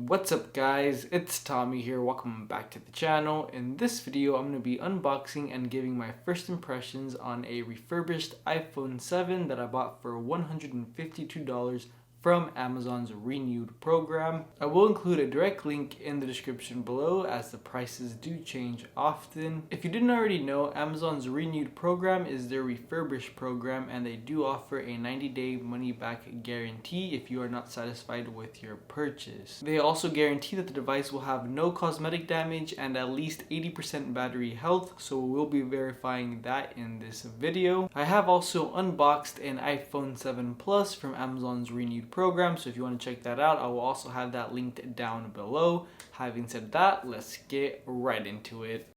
What's up guys, it's Tommy here, welcome back to the channel. In this video I'm going to be unboxing and giving my first impressions on a refurbished iPhone 7 that I bought for $152 from Amazon's renewed program. I will include a direct link in the description below as the prices do change often. If you didn't already know, Amazon's renewed program is their refurbished program and they do offer a 90-day money-back guarantee if you are not satisfied with your purchase. They also guarantee that the device will have no cosmetic damage and at least 80% battery health, so we'll be verifying that in this video. I have also unboxed an iPhone 7 Plus from Amazon's renewed program, so if you want to check that out, I will also have that linked down below. Having said that, let's get right into it.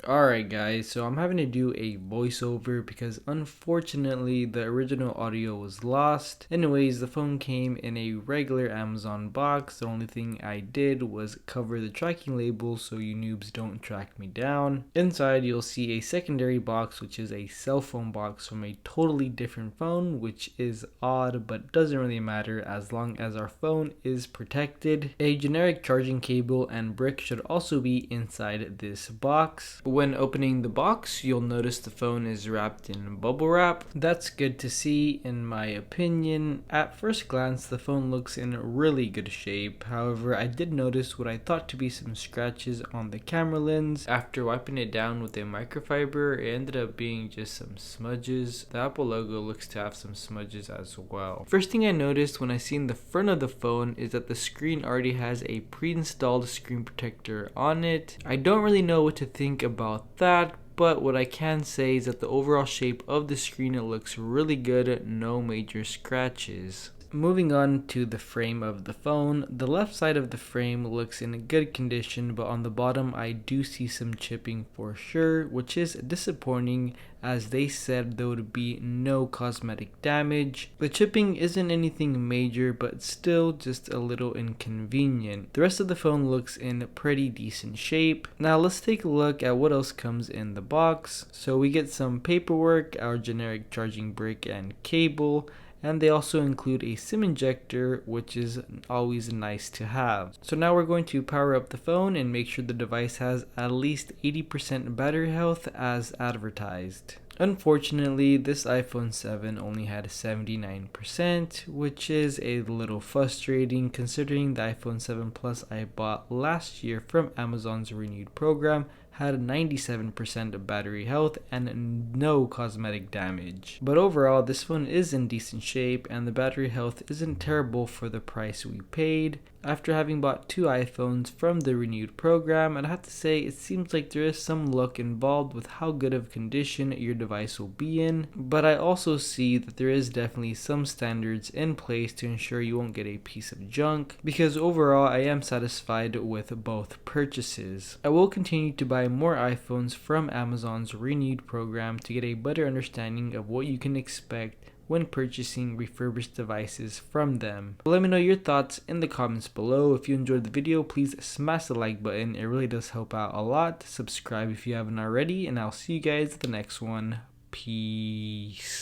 Alright guys, so I'm having to do a voiceover because unfortunately the original audio was lost. Anyways, the phone came in a regular Amazon box. The only thing I did was cover the tracking label so you noobs don't track me down. Inside you'll see a secondary box, which is a cell phone box from a totally different phone, which is odd but doesn't really matter as long as our phone is protected. A generic charging cable and brick should also be inside this box. When opening the box, you'll notice the phone is wrapped in bubble wrap. That's good to see in my opinion. At first glance, the phone looks in really good shape. However, I did notice what I thought to be some scratches on the camera lens. After wiping it down with a microfiber, it ended up being just some smudges. The Apple logo looks to have some smudges as well. First thing I noticed when I seen the front of the phone is that the screen already has a pre-installed screen protector on it. I don't really know what to think about that, but what I can say is that the overall shape of the screen, it looks really good, no major scratches. Moving on to the frame of the phone, the left side of the frame looks in good condition, but on the bottom I do see some chipping for sure, which is disappointing as they said there would be no cosmetic damage. The chipping isn't anything major, but still just a little inconvenient. The rest of the phone looks in pretty decent shape. Now let's take a look at what else comes in the box. So we get some paperwork, our generic charging brick and cable, and they also include a Sim Injector, which is always nice to have. So now we're going to power up the phone and make sure the device has at least 80% battery health as advertised. Unfortunately, this iPhone 7 only had 79%, which is a little frustrating considering the iPhone 7 Plus I bought last year from Amazon's renewed program had 97% battery health and no cosmetic damage. But overall, this phone is in decent shape and the battery health isn't terrible for the price we paid. After having bought two iPhones from the renewed program, I'd have to say it seems like there is some luck involved with how good of condition your device will be in, but I also see that there is definitely some standards in place to ensure you won't get a piece of junk, because overall I am satisfied with both purchases. I will continue to buy more iPhones from Amazon's renewed program to get a better understanding of what you can expect when purchasing refurbished devices from them. Let me know your thoughts in the comments below. If you enjoyed the video, please smash the like button. It really does help out a lot. Subscribe if you haven't already, and I'll see you guys at the next one. Peace.